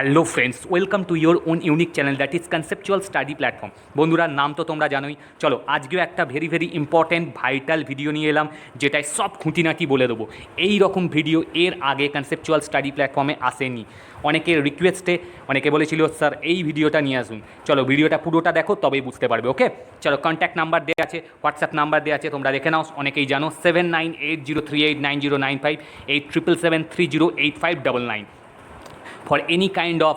Hello friends, welcome to your own unique channel that is conceptual study platform. বন্ধুরা, নাম তো তোমরা জানোই। চলো, আজকেও একটা ভেরি ইম্পর্ট্যান্ট ভাইটাল ভিডিও নিয়ে এলাম, যেটায় সব খুঁটিনাটি বলে দেবো। এই রকম ভিডিও এর আগে কনসেপচুয়াল স্টাডি প্ল্যাটফর্মে আসেনি। অনেকের রিকোয়েস্টে অনেকে বলেছিল স্যার এই ভিডিওটা নিয়ে আসুন। চলো, ভিডিওটা পুরোটা দেখো, তবেই বুঝতে পারবে। ওকে, চলো, কন্ট্যাক্ট নাম্বার দেওয়া আছে, হোয়াটসঅ্যাপ নাম্বার দেওয়া আছে, তোমরা দেখে নাও। অনেকেই জানো 7980389095, 8773085899 for any kind of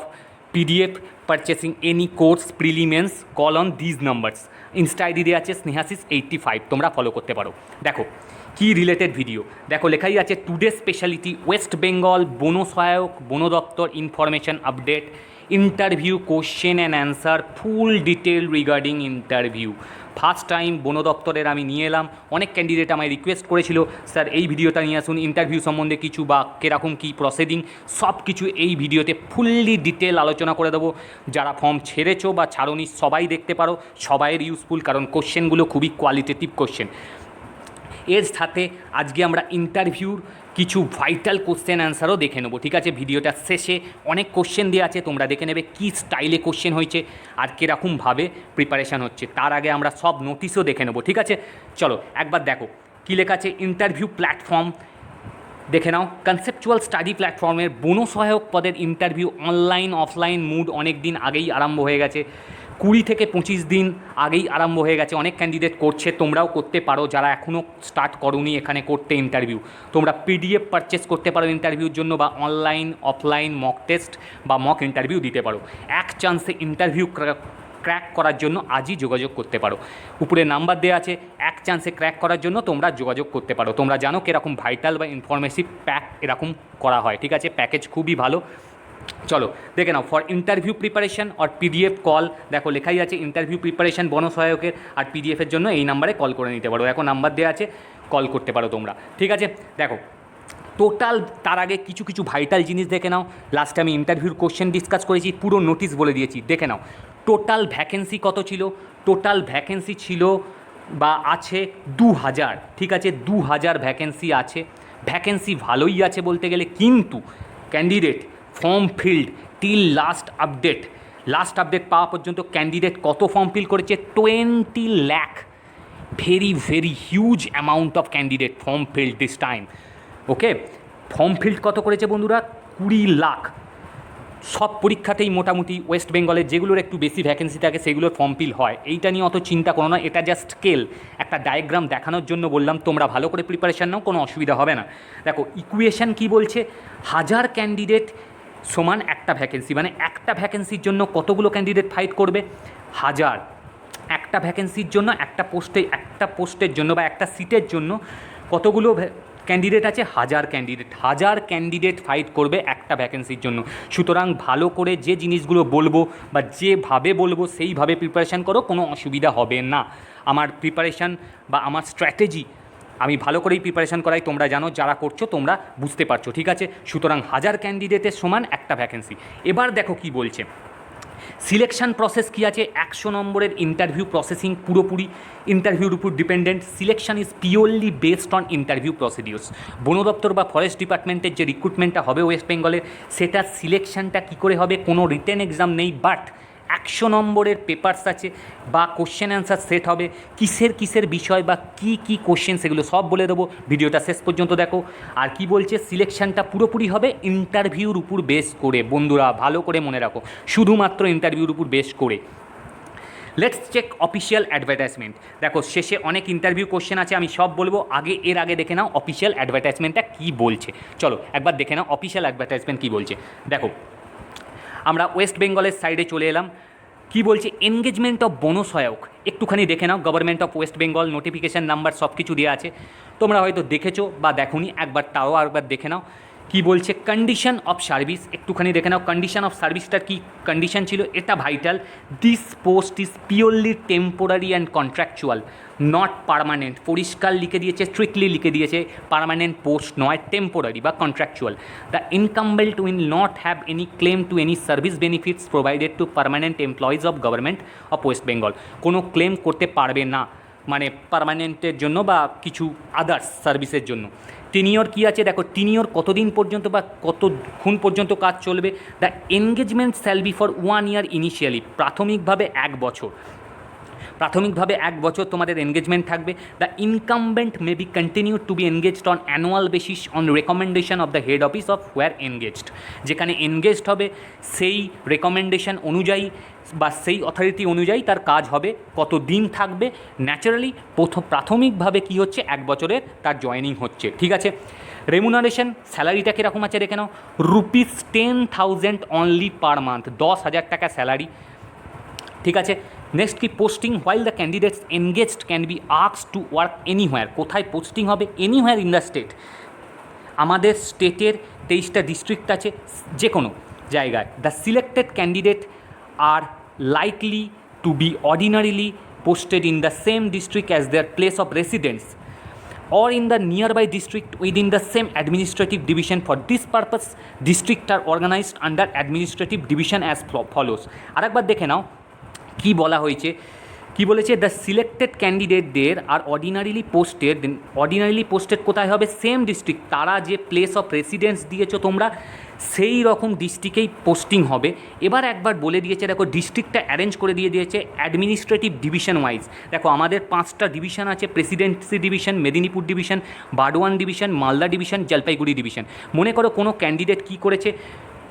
PDF purchasing any course prelims, call on these numbers. Insta ID দেওয়া আছে স্নেহাসিস85, তোমরা ফলো করতে পারো। দেখো কি রিলেটেড ভিডিও, দেখো লেখাই আছে টুডে স্পেশালিটি ওয়েস্ট বেঙ্গল বন সহায়ক বন দপ্তর information update, interview question and answer, full detail regarding interview. First time বন দপ্তরের আমি নিয়ে এলাম। অনেক ক্যান্ডিডেট আমায় রিকোয়েস্ট করেছিল স্যার এই ভিডিওটা নিয়ে আসুন, ইন্টারভিউ সম্বন্ধে কিছু বা কীরকম কী প্রসিডিং সব কিছু এই ভিডিওতে ফুললি ডিটেল আলোচনা করে দেবো। যারা ফর্ম ছেড়েছো বা ছাড়োনি সবাই দেখতে পারো, সবাইয়ের ইউজফুল, কারণ কোশ্চেনগুলো খুবই কোয়ালিটেটিভ কোশ্চেন। এর সাথে আজকে আমরা ইন্টারভিউর কিছু ভাইটাল কোশ্চেন অ্যান্সারও দেখে নেবো। ঠিক আছে, ভিডিওটার শেষে অনেক কোশ্চেন দেওয়া আছে, তোমরা দেখে নেবে কী স্টাইলে কোশ্চেন হয়েছে আর কীরকমভাবে প্রিপারেশান হচ্ছে। তার আগে আমরা সব নোটিশও দেখে নেবো। ঠিক আছে, চলো একবার দেখো কী লেখা আছে। ইন্টারভিউ প্ল্যাটফর্ম দেখে নাও। কনসেপচুয়াল স্টাডি প্ল্যাটফর্মের বন সহায়ক পদের ইন্টারভিউ অনলাইন অফলাইন মুড অনেক দিন আগেই আরম্ভ হয়ে গেছে। 20 থেকে 25 দিন আগেই আরম্ভ হয়ে গেছে। অনেক ক্যান্ডিডেট করছে, তোমরাও করতে পারো। যারা এখনও স্টার্ট করোনি এখানে করতে ইন্টারভিউ, তোমরা PDF পারচেস করতে পারো ইন্টারভিউর জন্য, বা অনলাইন অফলাইন মক টেস্ট বা মক ইন্টারভিউ দিতে পারো। এক চান্সে ইন্টারভিউ ক্র্যাক করার জন্য আজই যোগাযোগ করতে পারো। উপরে নাম্বার দেওয়া আছে, এক চান্সে ক্র্যাক করার জন্য তোমরা যোগাযোগ করতে পারো। তোমরা জানো কীরকম ভাইটাল বা ইনফরমেটিভ প্যাক এরকম করা হয়। ঠিক আছে, প্যাকেজ খুবই ভালো। চলো দেখে নাও। ফর ইন্টারভিউ প্রিপারেশন আর PDF কল, দেখো লেখাই আছে ইন্টারভিউ প্রিপারেশন বনসহায়কের আর PDFের জন্য এই নাম্বারে কল করে নিতে পারো। দেখো নাম্বার দেওয়া আছে, কল করতে পারো তোমরা। ঠিক আছে, দেখো টোটাল তার আগে কিছু ভাইটাল জিনিস দেখে নাও। লাস্টে আমি ইন্টারভিউর কোশ্চেন ডিসকাস করেছি, পুরো নোটিশ বলে দিয়েছি, দেখে নাও। টোটাল ভ্যাকেন্সি কত ছিল? টোটাল ভ্যাকেন্সি ছিল বা আছে 2000। ঠিক আছে, 2000 ভ্যাকেন্সি আছে। ভ্যাকেন্সি ভালোই আছে বলতে গেলে, কিন্তু candidate form field till last update পাওয়া পর্যন্ত ক্যান্ডিডেট কত ফর্ম ফিল করেছে? 20 lakh. Very huge amount of candidate form field this time. Okay, form field কত করেছে বন্ধুরা? 20 লাখ। সব পরীক্ষাতেই মোটামুটি ওয়েস্ট বেঙ্গলের যেগুলোর একটু বেশি ভ্যাকেন্সি থাকে সেগুলোর ফর্ম ফিল হয়। এইটা নিয়ে অত চিন্তা করো না, এটা জাস্ট স্কেল, একটা ডায়াগ্রাম দেখানোর জন্য বললাম। তোমরা ভালো করে প্রিপারেশান নাও, কোনো অসুবিধা হবে না। দেখো ইকুয়েশান কি বলছে, 1000 ক্যান্ডিডেট সমান একটা ভ্যাকেন্সি, মানে একটা ভ্যাকেন্সির জন্য কতগুলো ক্যান্ডিডেট ফাইট করবে? 1000। একটা ভ্যাকেন্সির জন্য একটা পোস্টের জন্য বা একটা সিটের জন্য কতগুলো ক্যান্ডিডেট আছে? 1000 ক্যান্ডিডেট ফাইট করবে একটা ভ্যাকেন্সির জন্য। সুতরাং ভালো করে যে জিনিসগুলো বলবো বা যেভাবে বলবো সেইভাবে প্রিপারেশান করো, কোনো অসুবিধা হবে না। আমার প্রিপারেশান বা আমার স্ট্র্যাটেজি আমি ভালো করেই প্রিপারেশান করাই, তোমরা জানো, যারা করছো তোমরা বুঝতে পারছো। ঠিক আছে, সুতরাং 1000 ক্যান্ডিডেটের সমান একটা ভ্যাকেন্সি। এবার দেখো কি বলছে। সিলেকশন প্রসেস কী আছে? 100 নম্বরের ইন্টারভিউ প্রসেসিং পুরোপুরি ইন্টারভিউর উপর dependent. Selection is purely based on interview procedures. বন দপ্তর বা ফরেস্ট ডিপার্টমেন্টের যে রিক্রুটমেন্টটা হবে ওয়েস্ট বেঙ্গলের, সেটার সিলেকশনটা কী করে হবে? কোনো রিটেন এক্সাম নেই, বাট 100 নম্বরের পেপারস আছে বা কোশ্চেন অ্যান্সার সেট হবে। কিসের বিষয় বা কী কোশ্চেন সেগুলো সব বলে দেবো, ভিডিওটা শেষ পর্যন্ত দেখো। আর কি বলছে, সিলেকশনটা পুরোপুরি হবে ইন্টারভিউর উপর বেস করে। বন্ধুরা ভালো করে মনে রাখো, শুধুমাত্র ইন্টারভিউর উপর বেস করে। Let's check official advertisement. দেখো শেষে অনেক ইন্টারভিউ কোশ্চেন আছে, আমি সব বলবো। এর আগে দেখে নাও অফিসিয়াল অ্যাডভার্টাইজমেন্টটা কী বলছে। চলো একবার দেখে নাও অফিসিয়াল অ্যাডভার্টাইজমেন্ট কী বলছে। দেখো আমরা ওয়েস্ট বেঙ্গলের সাইডে চলে এলাম। কি বলছে? এনগেজমেন্ট অফ বন সহায়ক, একটুখানি দেখে নাও। Government of West Bengal, notification number সব কিছু দেওয়া আছে, তোমরা হয়তো দেখেছো বা দেখোনি, একবার দেখে নাও। কি বলছে? কন্ডিশন অফ সার্ভিস, একটুখানি দেখে নাও। কন্ডিশন অফ সার্ভিসটার কী কন্ডিশন ছিল, এটা vital. This post is purely temporary and contractual, not permanent. পরিষ্কার লিখে দিয়েছে, স্ট্রিক্টলি লিখে দিয়েছে, পারমানেন্ট পোস্ট নয়, টেম্পোরারি বা contractual. The incumbent will not have any claim to any service benefits provided to permanent employees of government of West Bengal. কোনো claim করতে পারবে না মানে পার্মানেন্টের জন্য বা কিছু আদার্স সার্ভিসের জন্য। টেনিওর কী আছে দেখো, টেনিওর কতদিন পর্যন্ত বা কতক্ষণ পর্যন্ত কাজ চলবে। The engagement shall be for 1 year initially, প্রাথমিকভাবে 1 বছর, প্রাথমিকভাবে 1 বছর তোমাদের এনগেজমেন্ট থাকবে। The incumbent may be continue to B engaged on annual basis on recommendation of the head office of where engaged, যেখানে এনগেজড হবে সেই রেকমেন্ডেশন অনুযায়ী বা সেই অথরিটি অনুযায়ী তার কাজ হবে, কত দিন থাকবে। ন্যাচারালি প্রাথমিকভাবে কি হচ্ছে, 1 বছরের তার জয়েনিং হচ্ছে, ঠিক আছে। রেমুনারেশন স্যালারিটা কীরকম আছে দেখে নাও, ₹10,000 অনলি পার মান্থ, 10,000 টাকা স্যালারি, ঠিক আছে। নেক্সট কি, posting while the candidates engaged can be asked to work anywhere, কোথায় পোস্টিং হবে, এনিহোয়ার ইন দ্য স্টেট। আমাদের স্টেটের 23টা ডিস্ট্রিক্ট আছে, যে কোনো জায়গায়। The selected candidate are likely to be ordinarily posted in the same district as their place of residence or in the nearby district within the same administrative division. For this purpose, district are organized under administrative division as follows. আরেকবার দেখে নাও কি বলা হয়েছে, কি বলেছে, the selected ক্যান্ডিডেটদের আর ordinarily posted কোথায় হবে, সেম ডিস্ট্রিক্ট, তারা যে প্লেস অফ রেসিডেন্স দিয়েছো তোমরা সেই রকম ডিস্ট্রিক্টেই পোস্টিং হবে। এবার একবার বলে দিয়েছে, দেখো ডিস্ট্রিক্টটা অ্যারেঞ্জ করে দিয়েছে অ্যাডমিনিস্ট্রেটিভ ডিভিশন ওয়াইজ। দেখো আমাদের 5টা ডিভিশন আছে, presidency division, Medinipur division, Burdwan division, Malda division, Jalpaiguri division. মনে করো কোনো ক্যান্ডিডেট কী করেছে,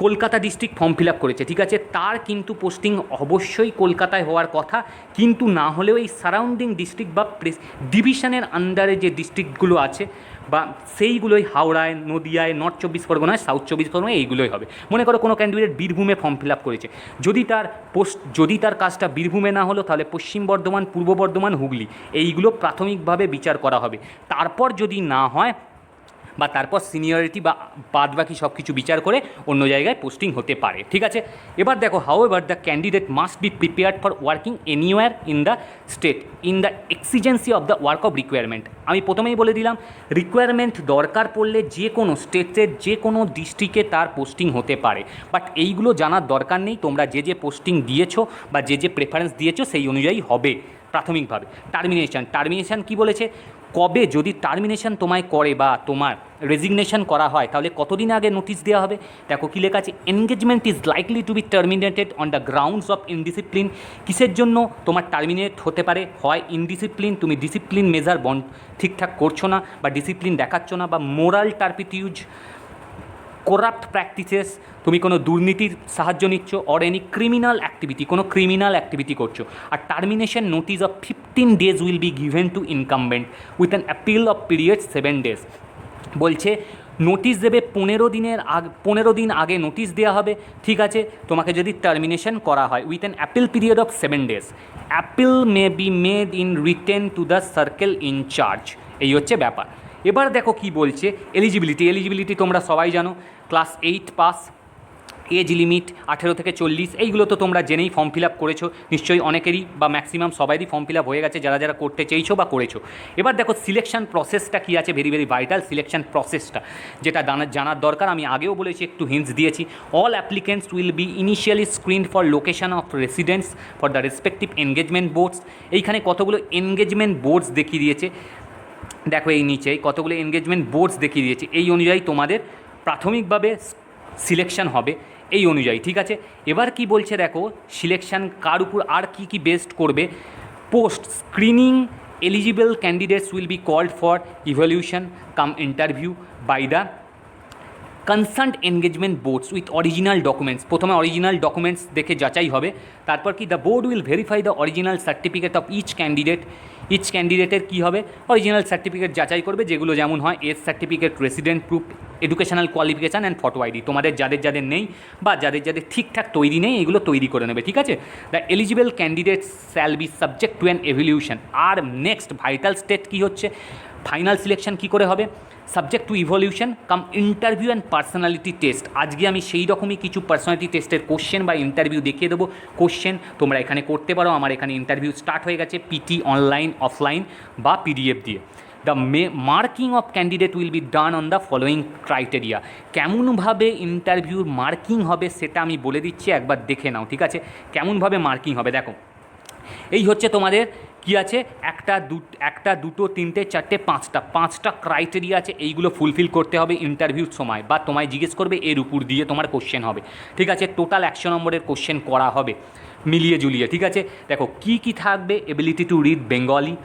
Kolkata district form fill up করেছে, ঠিক আছে, তার কিন্তু পোস্টিং অবশ্যই কলকাতায় হওয়ার কথা, কিন্তু না হলেও এই সারাউন্ডিং ডিস্ট্রিক্ট বা ডিভিশনের আন্ডারে যে ডিস্ট্রিক্টগুলো আছে বা সেইগুলোই হাওড়ায়, নদিয়ায়, নর্থ 24 পরগনায়, সাউথ 24 পরগনায় এইগুলোই হবে। মনে করো কোনো ক্যান্ডিডেট বীরভূমে ফর্ম ফিল আপ করেছে, যদি তার কাজটা বীরভূমে না হলো তাহলে পশ্চিম বর্ধমান, পূর্ব বর্ধমান, হুগলি, এইগুলো প্রাথমিকভাবে বিচার করা হবে। তারপর যদি না হয় বা তারপর সিনিয়রিটি বা বাদ বাকি সব কিছু বিচার করে অন্য জায়গায় পোস্টিং হতে পারে, ঠিক আছে। এবার দেখো, how ever the candidate must be prepared for working anywhere in the state in the এক্সিজেন্সি of the work of requirement. আমি প্রথমেই বলে দিলাম, রিকোয়ারমেন্ট দরকার পড়লে যে কোনো স্টেটের যে কোনো ডিস্ট্রিক্টে তার পোস্টিং হতে পারে, বাট এইগুলো জানার দরকার নেই, তোমরা যে পোস্টিং দিয়েছো বা যে প্রেফারেন্স দিয়েছো সেই অনুযায়ী হবে প্রাথমিকভাবে। টার্মিনেশন কি বলেছে, কবে যদি টার্মিনেশন তোমায় করে বা তোমার রেজিগনেশন করা হয় তাহলে কতদিন আগে নোটিশ দেওয়া হবে। দেখো কী লেখা আছে, engagement is likely to be terminated on the grounds of indiscipline. কিসের জন্য তোমার টার্মিনেট হতে পারে, হয় ইনডিসিপ্লিন, তুমি ডিসিপ্লিন মেজার ঠিকঠাক করছো না বা ডিসিপ্লিন দেখাচ্ছ না, বা মোরাল টার্পিটিউজ, করাপ্ট প্র্যাকটিসেস, তুমি কোনো দুর্নীতির সাহায্য নিচ্ছ, অর এনি ক্রিমিনাল অ্যাক্টিভিটি, কোনো ক্রিমিনাল অ্যাক্টিভিটি করছো। আর termination notice of 15 days will be given to incumbent with an appeal of period 7 days। বলছে নোটিশ দেবে 15 দিন আগে নোটিশ দেওয়া হবে, ঠিক আছে, তোমাকে যদি টার্মিনেশন করা হয় with an appeal period of 7 days। Appeal may be made in written to the circle incharge, এই হচ্ছে ব্যাপার। এবার দেখো কি বলছে, এলিজিবিলিটি তোমরা সবাই জানো, ক্লাস 8 পাস, এজ লিমিট 18 থেকে 40, এইগুলো তো তোমরা জেনেই ফর্ম ফিল আপ করেছো নিশ্চয়ই, অনেকেরই বা ম্যাক্সিমাম সবাইরই ফর্ম ফিল আপ হয়ে গেছে যারা যারা করতে চেয়েছো বা করেছো। এবার দেখো সিলেকশন প্রসেসটা কী আছে, ভেরি ভাইটাল সিলেকশন প্রসেসটা, যেটা জানার দরকার। আমি আগেও বলেছি, একটু হিন্টস দিয়েছি। All applicants will be initially screened for location of residence for the respective engagement boards. এইখানে কতগুলো এনগেজমেন্ট বোর্ডস দেখিয়ে দিয়েছে, দেখো এই নিচেই কতগুলো এনগেজমেন্ট বোর্ডস দেখিয়ে দিয়েছে, এই অনুযায়ী তোমাদের প্রাথমিকভাবে সিলেকশন হবে এই অনুযায়ী, ঠিক আছে। এবার কি বলছে দেখো, সিলেকশন কার উপর আর কি বেস্ট করবে, post screening eligible candidates will be called for evaluation cum interview by the concerned engagement boards with original documents. প্রথমে অরিজিনাল ডকুমেন্টস দেখে যাচাই হবে, তারপর কি the board will verify the original certificate of each ক্যান্ডিডেটের কী হবে, অরিজিনাল সার্টিফিকেট যাচাই করবে, যেগুলো যেমন হয় age certificate, resident proof, educational qualification and photo ID. তোমাদের যাদের নেই বা যাদের ঠিকঠাক তৈরি নেই, এগুলো তৈরি করে নেবে, ঠিক আছে। The eligible candidates shall be subject to an evaluation. আর নেক্সট ভাইটাল স্টেট কী হচ্ছে, ফাইনাল সিলেকশন কী করে হবে, subject to evaluation cum interview and personality test. আজকে আমি সেই রকমই কিছু পার্সোনালিটি টেস্টের কোশ্চেন বা ইন্টারভিউ দেখিয়ে দেবো। কোশ্চেন তোমরা এখানে করতে পারো, আমার এখানে ইন্টারভিউ স্টার্ট হয়ে গেছে, পিটি অনলাইন, অফলাইন বা পিডিএফ দিয়ে। The marking of candidate will be done on the following criteria. কেমনভাবে ইন্টারভিউর মার্কিং হবে সেটা আমি বলে দিচ্ছি, একবার দেখে নাও, ঠিক আছে। কেমনভাবে মার্কিং হবে দেখো, এই হচ্ছে তোমাদের কি আছে, একটা দুটো তিনটে চারটে পাঁচটা ক্রাইটেরিয়া আছে, এইগুলো ফুলফিল করতে হবে ইন্টারভিউর সময়, বা তোমায় জিজ্ঞেস করবে এর উপর দিয়ে তোমার কোশ্চেন হবে। ঠিক আছে, টোটাল 100 নম্বরের কোশ্চেন করা হবে মিলিয়ে জুলিয়ে। ঠিক আছে, দেখো কি থাকবে, ability to read Bengali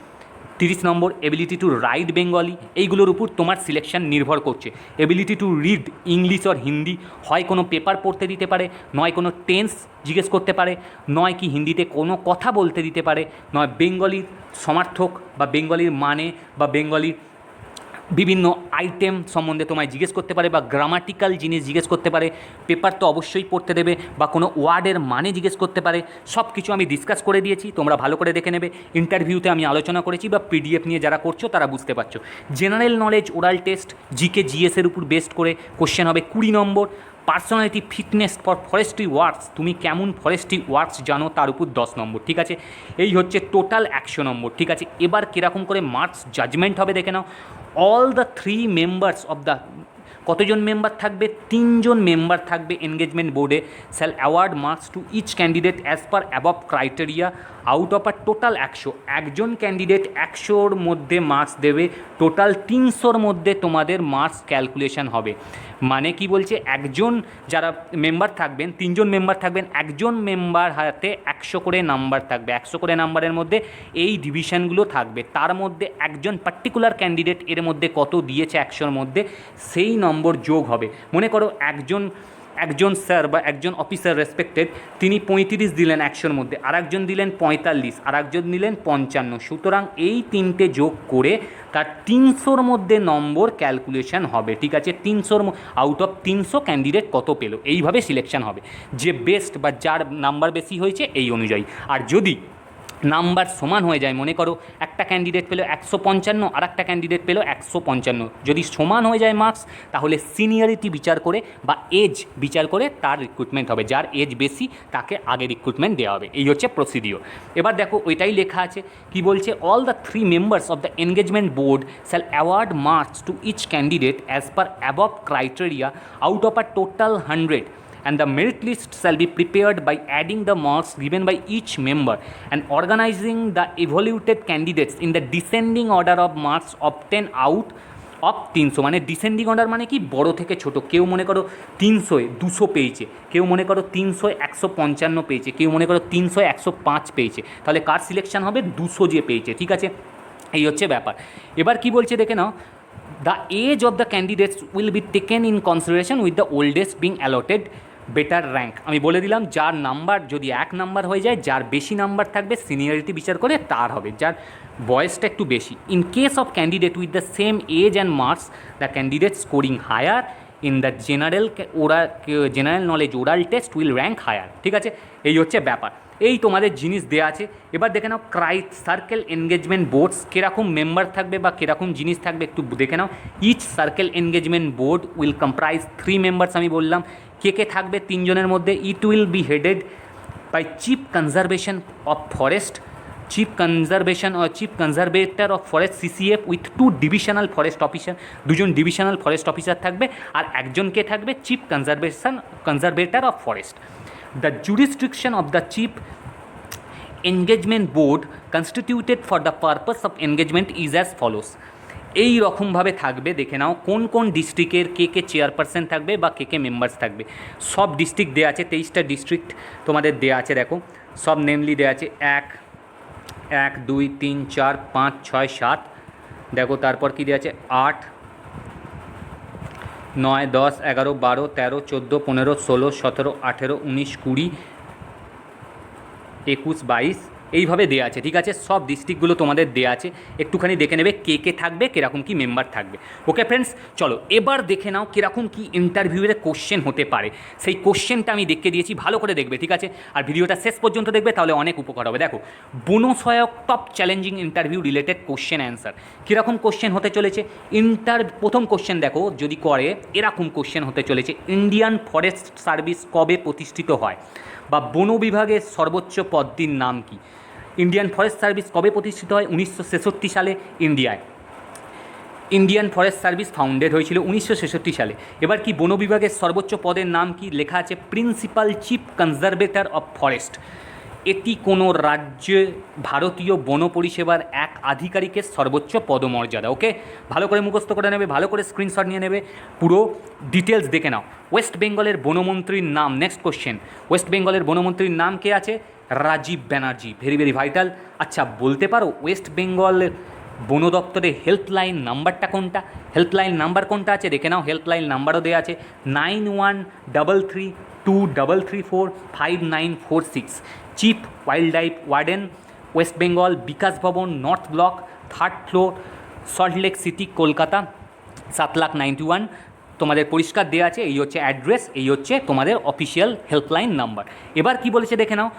30 number, ability to right Bengali, এইগুলোর উপর তোমার সিলেকশন নির্ভর করছে। Ability to read English or Hindi, হয় কোনো পেপার পড়তে দিতে পারে, নয় কোনো টেন্স জিজ্ঞেস করতে পারে, নয় কি হিন্দিতে কোনো কথা বলতে দিতে পারে, নয় বেঙ্গলির সমার্থক বা বেঙ্গলির মানে বা বেঙ্গলির বিভিন্ন আইটেম সম্বন্ধে তোমায় জিজ্ঞেস করতে পারে, বা গ্রামাটিক্যাল জিনিস জিজ্ঞেস করতে পারে। পেপার তো অবশ্যই পড়তে দেবে, বা কোনো ওয়ার্ডের মানে জিজ্ঞেস করতে পারে। সব কিছু আমি ডিসকাস করে দিয়েছি, তোমরা ভালো করে দেখে নেবে। ইন্টারভিউতে আমি আলোচনা করেছি, বা পিডিএফ নিয়ে যারা করছো তারা বুঝতে পারছো। General knowledge oral test GK জিএসের উপর বেস্ট করে কোশ্চেন হবে 20 নম্বর। Personality fitness for forestry works, তুমি কেমন ফরেস্ট্রি ওয়ার্কস জানো, তার উপর 10 নম্বর। ঠিক আছে, এই হচ্ছে টোটাল 100 নম্বর। ঠিক আছে, এবার কীরকম করে মার্কস জাজমেন্ট হবে দেখে নাও। All the 3 members of the, কতজন মেম্বার থাকবে, 3 জন মেম্বার থাকবে এনগেজমেন্ট বোর্ডে, shall award marks to each candidate as per above criteria out of a total 100। একজন ক্যান্ডিডেট 100-র মধ্যে মার্কস দেবে, টোটাল 300-র মধ্যে তোমাদের মার্কস ক্যালকুলেশন হবে। মানে কি বলছে, একজন যারা মেম্বার থাকবেন, 3 জন মেম্বার থাকবেন, একজন মেম্বার হাতে 100 করে নাম্বার থাকবে। 100 করে নাম্বারের মধ্যে এই ডিভিশনগুলো থাকবে, তার মধ্যে একজন পার্টিকুলার ক্যান্ডিডেট এর মধ্যে কত দিয়েছে 100-র মধ্যে, সেই নম্বর যোগ হবে। মনে করো একজন স্যার বা একজন অফিসার রেসপেক্টেড, তিনি 35 দিলেন 100-র মধ্যে, আর একজন দিলেন 45, আর একজন দিলেন 55। সুতরাং এই তিনটে যোগ করে তার 300-র মধ্যে নম্বর ক্যালকুলেশন হবে। ঠিক আছে, 300 আউট অফ 300 ক্যান্ডিডেট কত পেল, এইভাবে সিলেকশন হবে। যে বেস্ট বা যার নাম্বার বেশি হয়েছে এই অনুযায়ী। আর যদি নাম্বার সমান হয়ে যায়, মনে করো একটা ক্যান্ডিডেট পেলো 155 আর একটা ক্যান্ডিডেট পেলো 155, যদি সমান হয়ে যায় মার্কস, তাহলে সিনিয়রিটি বিচার করে বা এজ বিচার করে তার রিক্রুটমেন্ট হবে। যার এজ বেশি তাকে আগে রিক্রুটমেন্ট দেওয়া হবে। এই হচ্ছে প্রসিডিওর। এবার দেখো ওইটাই লেখা আছে, কি বলছে, all the 3 members of the engagement board shall award marks to each candidate as per above criteria out of a total 100, and the merit list shall be prepared by adding the marks given by each member and organizing the evaluated candidates in the descending order of marks obtained out of 300। মানে descending order মানে কি, বড় থেকে ছোট। কেউ মনে করো 300-এ 200 পেয়েছে, কেউ মনে করো 300-এ 155 পেয়েছে, কেউ মনে করো 300-এ 105 পেয়েছে, তাহলে কার সিলেকশন হবে, 200 যে পেয়েছে। ঠিক আছে, এই হচ্ছে ব্যাপার। এবার কি বলছে দেখে নাও, the age of the candidates will be taken in consideration with the oldest being allotted better rank. আমি বলে দিলাম, যার নাম্বার যদি 1 নাম্বার হয়ে যায়, যার বেশি নাম্বার থাকবে সিনিয়রিটি বিচার করে তার হবে, যার বয়সটা একটু বেশি। In case of candidate with the same age and marks, the candidate scoring higher in the general knowledge oral test will rank higher. ঠিক আছে, এই হচ্ছে ব্যাপার। এই তোমাদের জিনিস দেওয়া আছে। এবার দেখে নাও সার্কেল এনগেজমেন্ট বোর্ডস কীরকম মেম্বার থাকবে বা কীরকম জিনিস থাকবে একটু দেখে নাও। Each circle engagement board will comprise 3 members, আমি বললাম কে থাকবে 3 জনের মধ্যে। It will be headed by chief conservation of forest, chief conservator of forest CCF with 2 divisional forest officer, 2জন ডিভিশনাল ফরেস্ট অফিসার থাকবে, আর একজনকে থাকবে chief conservator of forest. The jurisdiction of the chief engagement board constituted for the purpose of engagement is as follows. এই রকমভাবে থাকবে, দেখে নাও কোন কোন ডিস্ট্রিক্টের কে চেয়ারপারসন থাকবে বা কে মেম্বার্স থাকবে। সব ডিস্ট্রিক্ট দেওয়া আছে, 23টা ডিস্ট্রিক্ট তোমাদের দেওয়া আছে। দেখো সব নেমলি দেওয়া আছে, 1 2 3 4 5 6 7। দেখো তারপর কি দেওয়া আছে, 8 9 10 11 12 13 14 15 16 17 18 19 20 21 22 এইভাবে দেওয়া আছে। ঠিক আছে, সব ডিস্ট্রিক্টগুলো তোমাদের দেওয়া আছে, একটুখানি দেখে নেবে কে থাকবে, কীরকম কী মেম্বার থাকবে। ওকে ফ্রেন্ডস, চলো এবার দেখে নাও কীরকম কী ইন্টারভিউয়ের কোশ্চেন হতে পারে। সেই কোশ্চেনটা আমি দেখে দিয়েছি, ভালো করে দেখবে। ঠিক আছে, আর ভিডিওটা শেষ পর্যন্ত দেখবে, তাহলে অনেক উপকার হবে। দেখো, বনসহায়ক top challenging interview related question answer কীরকম কোশ্চেন হতে চলেছে। প্রথম কোশ্চেন দেখো, যদি করে এরকম কোশ্চেন হতে চলেছে, ইন্ডিয়ান ফরেস্ট সার্ভিস কবে প্রতিষ্ঠিত হয়, বা বন বিভাগের সর্বোচ্চ পদটির নাম কি। ইন্ডিয়ান ফরেস্ট সার্ভিস কবে প্রতিষ্ঠিত হয়, 1966 সালে ইন্ডিয়ায়। ইন্ডিয়ান ফরেস্ট সার্ভিস ফাউন্ডেড হয়েছিল 1966 সালে। এবার কি, বন বিভাগের সর্বোচ্চ পদের নাম কি, লেখা আছে principal chief conservator of forest. এটি কোনো রাজ্যে ভারতীয় বন পরিষেবার এক আধিকারিকের সর্বোচ্চ পদমর্যাদা। ওকে, ভালো করে মুখস্থ করে নেবে, ভালো করে স্ক্রিনশট নিয়ে নেবে, পুরো ডিটেলস দেখে নাও। ওয়েস্ট বেঙ্গলের বনমন্ত্রীর নাম, নেক্সট কোশ্চেন, ওয়েস্ট বেঙ্গলের বনমন্ত্রীর নাম কে আছে? Rajib Banerjee, very very vital. আচ্ছা বলতে পারো ওয়েস্ট বেঙ্গল বন দপ্তরের হেল্পলাইন নাম্বারটা কোনটা? হেল্পলাইন নাম্বার কোনটা আছে দেখে নাও, হেল্পলাইন নাম্বারও দেওয়া আছে 913323345946। Chief wildlife warden West Bengal, Bikash Bhavan, north block, 3rd floor, Salt Lake city, Kolkata, 7,91,000। তোমাদের পরিষ্কার দেওয়া আছে, এই হচ্ছে অ্যাড্রেস, এই হচ্ছে তোমাদের অফিসিয়াল হেল্পলাইন নাম্বার। এবার কি বলেছে দেখে নাও।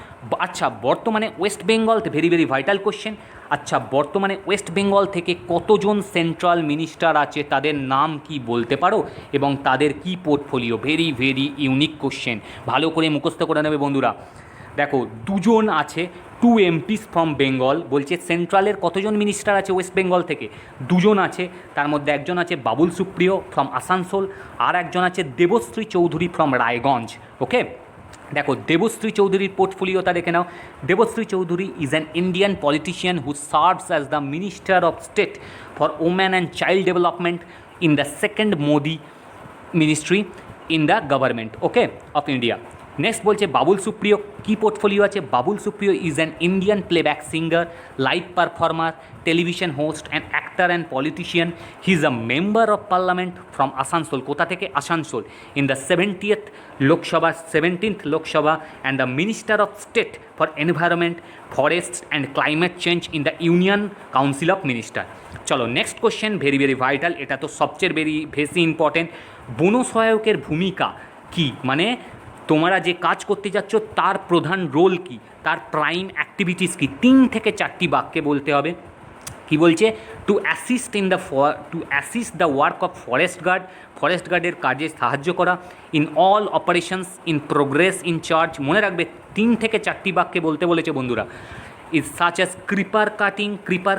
আচ্ছা বর্তমানে West Bengal, very very vital question. আচ্ছা বর্তমানে ওয়েস্ট বেঙ্গল থেকে কতজন সেন্ট্রাল মিনিস্টার আছে, তাদের নাম কি বলতে পারো এবং তাদের কি portfolio? Very very unique question, ভালো করে মুখস্থ করে নেবে বন্ধুরা। দেখো 2জন আছে, 2 MPs ফ্রম বেঙ্গল। বলছে সেন্ট্রালের কতজন মিনিস্টার আছে ওয়েস্ট বেঙ্গল থেকে? 2জন আছে, তার মধ্যে একজন আছে বাবুল সুপ্রিয় ফ্রম আসানসোল, আর একজন আছে দেবশ্রী চৌধুরী ফ্রম রায়গঞ্জ। ওকে, দেখো দেবশ্রী চৌধুরীর পোর্টফোলিওটা দেখে নাও। Debashree Chowdhury is an Indian politician who serves as the minister of state for women and child development in the second Modi ministry in the government, okay, of India. Next বলছে বাবুল সুপ্রিয় কি পোর্টফোলিও আছে? Babul Supriyo is an Indian playback singer, live performer, television host and actor and politician. He is a member of parliament from Asansol. কোথা থেকে? Asansol. In the 17th Lok Sabha and the minister of state for environment, forest and climate change in the union council of minister. চলো next question, very very vital, এটা তো সবচেয়ে বেশি important. বন সহায়কের ভূমিকা কি? মানে তোমরা যে কাজ করতে যাচ্ছ তার প্রধান রোল কি, তার প্রাইম অ্যাক্টিভিটিস কি? 3 থেকে 4টি বাক্যে বলতে হবে। কি বলছে? To assist the work of forest guard, forest গার্ডের কাজে সাহায্য করা, in all operations in progress in charge. মনে রাখবে 3 থেকে 4টি বাক্যে বলতে বলেছে বন্ধুরা। Is such as creeper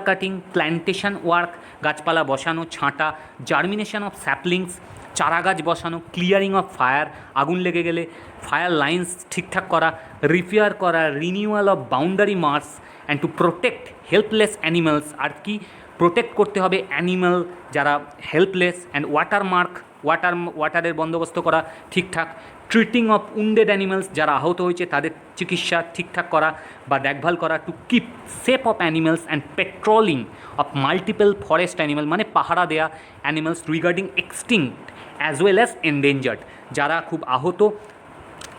cutting, plantation work, গাছপালা বসানো, ছাঁটা, জার্মিনেশন অফ স্যাপলিংস, চারা গাছ বসানো, ক্লিয়ারিং অফ ফায়ার, আগুন লেগে গেলে ফায়ার লাইন্স ঠিকঠাক করা, রিপেয়ার করা, renewal of boundary marks, and to protect helpless animals. আর কি প্রোটেক্ট করতে হবে? অ্যানিমাল যারা হেল্পলেস, অ্যান্ড ওয়াটারের বন্দোবস্ত করা ঠিকঠাক, ট্রিটিং অফ উন্ডেড অ্যানিমালস, যারা আহত হয়েছে তাদের চিকিৎসা ঠিকঠাক করা বা দেখভাল করা, to keep safe of animals and patrolling of multiple forest animal, মানে পাহারা দেয়া animals regarding extinct as well as endangered, যারা খুব আহত,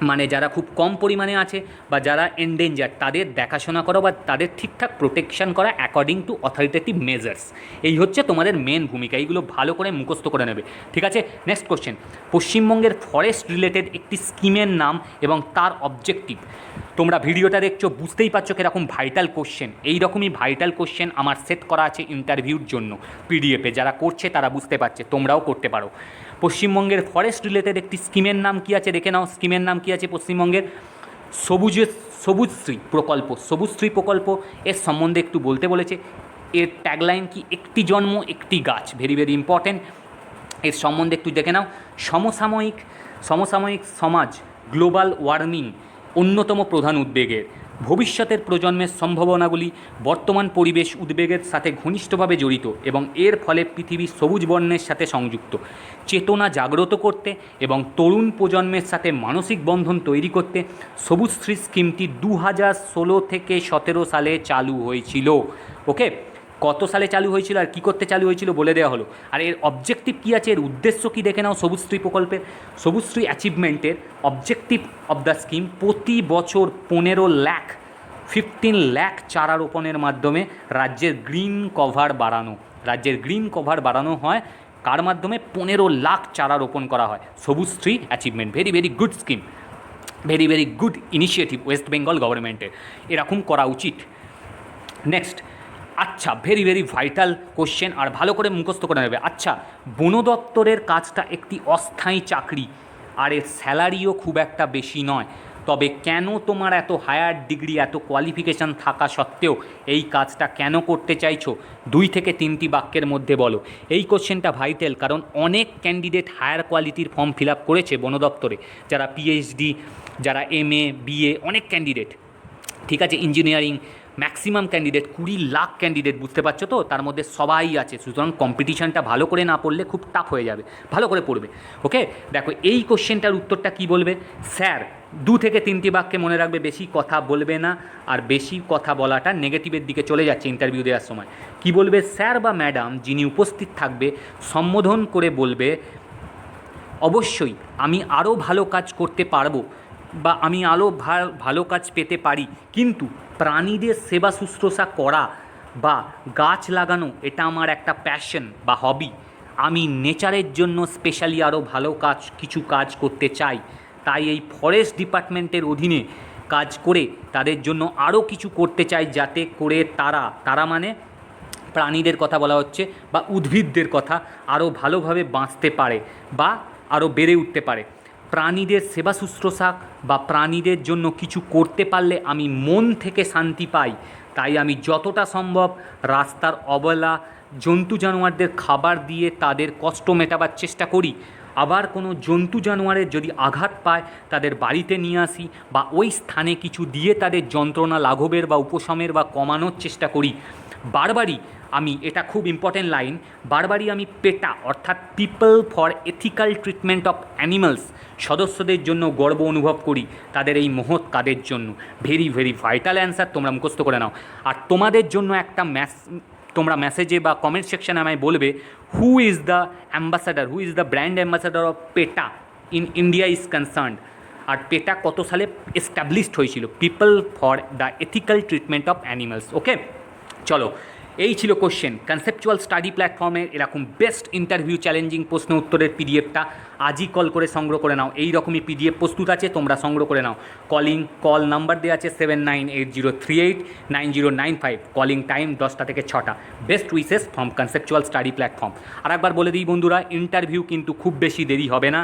মানে যারা খুব কম পরিমাণে আছে বা যারা এন্ডেঞ্জার, তাদের দেখাশোনা করা বা তাদের ঠিকঠাক প্রোটেকশন করা অ্যাকর্ডিং টু অথরিটেটিভ মেজার্স। এই হচ্ছে তোমাদের মেন ভূমিকা, এইগুলো ভালো করে মুখস্থ করে নেবে, ঠিক আছে। নেক্সট কোশ্চেন, পশ্চিমবঙ্গের ফরেস্ট রিলেটেড একটি স্কিমের নাম এবং তার অবজেক্টিভ। তোমরা ভিডিওটা দেখছো, বুঝতেই পারছো কীরকম ভাইটাল কোশ্চেন। এইরকমই ভাইটাল কোশ্চেন আমার সেট করা আছে ইন্টারভিউর জন্য পিডিএফে, যারা করছে তারা বুঝতে পারছে, তোমরাও করতে পারো। পশ্চিমবঙ্গের ফরেস্ট রিলেটেড একটি স্কিমের নাম কি আছে দেখে নাও। স্কিমের নাম কি আছে পশ্চিমবঙ্গের? সবুজশ্রী প্রকল্প। সবুজশ্রী প্রকল্প এর সম্বন্ধে একটু বলতে বলেছে। এর ট্যাগলাইন কি? একটি জন্ম একটি গাছ, ভেরি ভেরি ইম্পর্টেন্ট। এর সম্বন্ধে একটু দেখে নাও। সমসাময়িক সমাজ, গ্লোবাল ওয়ার্মিং অন্যতম প্রধান উদ্বেগের। ভবিষ্যতের প্রজন্মের সম্ভাবনাগুলি বর্তমান পরিবেশ উদ্বেগের সাথে ঘনিষ্ঠভাবে জড়িত এবং এর ফলে পৃথিবী সবুজ বর্ণের সাথে সংযুক্ত। চেতনা জাগ্রত করতে এবং তরুণ প্রজন্মের সাথে মানসিক বন্ধন তৈরি করতে সবুজশ্রী স্কিমটি 2016 থেকে 17 সালে চালু হয়েছিল। ওকে, কত সালে চালু হয়েছিল আর কী করতে চালু হয়েছিল বলে দেওয়া হলো। আর এর অবজেক্টিভ কী আছে, এর উদ্দেশ্য কী দেখে নাও। সবুজশ্রী প্রকল্পের সবুজশ্রী অ্যাচিভমেন্টের অবজেক্টিভ অফ দ্য স্কিম, প্রতি বছর 15 লাখ চারা রোপণের মাধ্যমে রাজ্যের গ্রিন কভার বাড়ানো হয়। কার মাধ্যমে? 15 লাখ চারা রোপণ করা হয়। Sabujshree achievement, very very good scheme, very very good initiative West Bengal গভর্নমেন্টের, এরকম করা উচিত। নেক্সট, আচ্ছা ভেরি ভেরি ভাইটাল কোশ্চেন, আর ভালো করে মুখস্থ করে নেবে। আচ্ছা, বন দপ্তরের কাজটা একটি অস্থায়ী চাকরি আর এর স্যালারিও খুব একটা বেশি নয়, তবে কেন তোমার এত হায়ার ডিগ্রি, এত কোয়ালিফিকেশান থাকা সত্ত্বেও এই কাজটা কেন করতে চাইছো? 2 থেকে 3টি বাক্যের মধ্যে বলো। এই কোশ্চেনটা ভাইটাল, কারণ অনেক ক্যান্ডিডেট হায়ার কোয়ালিটির ফর্ম ফিল আপ করেছে বন দপ্তরে, যারা পিএইচডি, যারা এমএ, বিএ, অনেক ক্যান্ডিডেট, ঠিক আছে। Engineering maximum candidate 20 lakh candidate, বুঝতে পারছো তো, তার মধ্যে সবাই আছে, সুতরাং কম্পিটিশানটা ভালো করে না পড়লে খুব টাফ হয়ে যাবে, ভালো করে পড়বে। ওকে, দেখো এই কোশ্চেনটার উত্তরটা কি বলবে, স্যার 2 থেকে 3টি বাক্যে মনে রাখবে, বেশি কথা বলবে না, আর বেশি কথা বলাটা নেগেটিভের দিকে চলে যাচ্ছে ইন্টারভিউ দেওয়ার সময়। কি বলবে, স্যার বা ম্যাডাম যিনি উপস্থিত থাকবে সম্বোধন করে বলবে, অবশ্যই আমি আরও ভালো কাজ করতে পারবো বা আমি আরও ভালো কাজ পেতে পারি, কিন্তু প্রাণীদের সেবা শুশ্রূষা করা বা গাছ লাগানো এটা আমার একটা প্যাশন বা হবি। আমি নেচারের জন্য স্পেশালি আরও ভালো কিছু কাজ করতে চাই, তাই এই ফরেস্ট ডিপার্টমেন্টের অধীনে কাজ করে তাদের জন্য আরও কিছু করতে চাই, যাতে করে তারা মানে প্রাণীদের কথা বলা হচ্ছে বা উদ্ভিদদের কথা, আরও ভালোভাবে বাঁচতে পারে বা আরও বেড়ে উঠতে পারে। প্রাণীদের সেবা শুশ্রূষা বা প্রাণীদের জন্য কিছু করতে পারলে আমি মন থেকে শান্তি পাই, তাই আমি যতটা সম্ভব রাস্তার অবলা জন্তু জানোয়ারদের খাবার দিয়ে তাদের কষ্ট মেটাবার চেষ্টা করি। আবার কোনো জন্তু জানোয়ারের যদি আঘাত পায় তাদের বাড়িতে নিয়ে আসি বা ওই স্থানে কিছু দিয়ে তাদের যন্ত্রণা লাঘবের বা উপশমের বা কমানোর চেষ্টা করি। বারবারই আমি, এটা খুব ইম্পর্টেন্ট লাইন, বারবারই আমি পেটা অর্থাৎ people for ethical treatment of animals সদস্যদের জন্য গর্ব অনুভব করি, তাদের এই মহৎ কাজের জন্য। ভেরি ভেরি ভাইটাল অ্যান্সার, তোমরা মুখস্থ করে নাও। আর তোমাদের জন্য একটা তোমরা মেসেজে বা কমেন্ট সেকশানে আমায় বলবে, who is the brand ambassador of PETA in India is concerned. আর পেটা কত সালে এস্টাবলিশড হয়েছিল, people for the ethical treatment of animals. Okay, চলো, এই ছিল কোশ্চেন। কনসেপচুয়াল স্টাডি প্ল্যাটফর্মের এরকম বেস্ট ইন্টারভিউ চ্যালেঞ্জিং প্রশ্ন উত্তরের পিডিএফটা আজই কল করে সংগ্রহ করে নাও। এই রকমই পিডিএফ প্রস্তুত আছে, তোমরা সংগ্রহ করে নাও। কল নাম্বার দেওয়া আছে 7980389095। কলিং টাইম 10টা থেকে 6টা। Best wishes from conceptual study platform. আর একবার বলে দিই বন্ধুরা, ইন্টারভিউ কিন্তু খুব বেশি দেরি হবে না,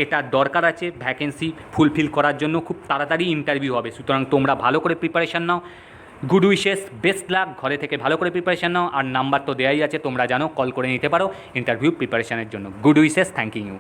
এটা দরকার আছে ভ্যাকেন্সি ফুলফিল করার জন্য, খুব তাড়াতাড়ি ইন্টারভিউ হবে, সুতরাং তোমরা ভালো করে প্রিপারেশান নাও। গুড উইশেস, বেস্ট লাক, ঘরে থেকে ভালো করে প্রিপারেশান নাও। আর নাম্বার তো দেওয়াই আছে, তোমরা জানো, কল করে নিতে পারো ইন্টারভিউ প্রিপারেশানের জন্য। Good wishes, thank you.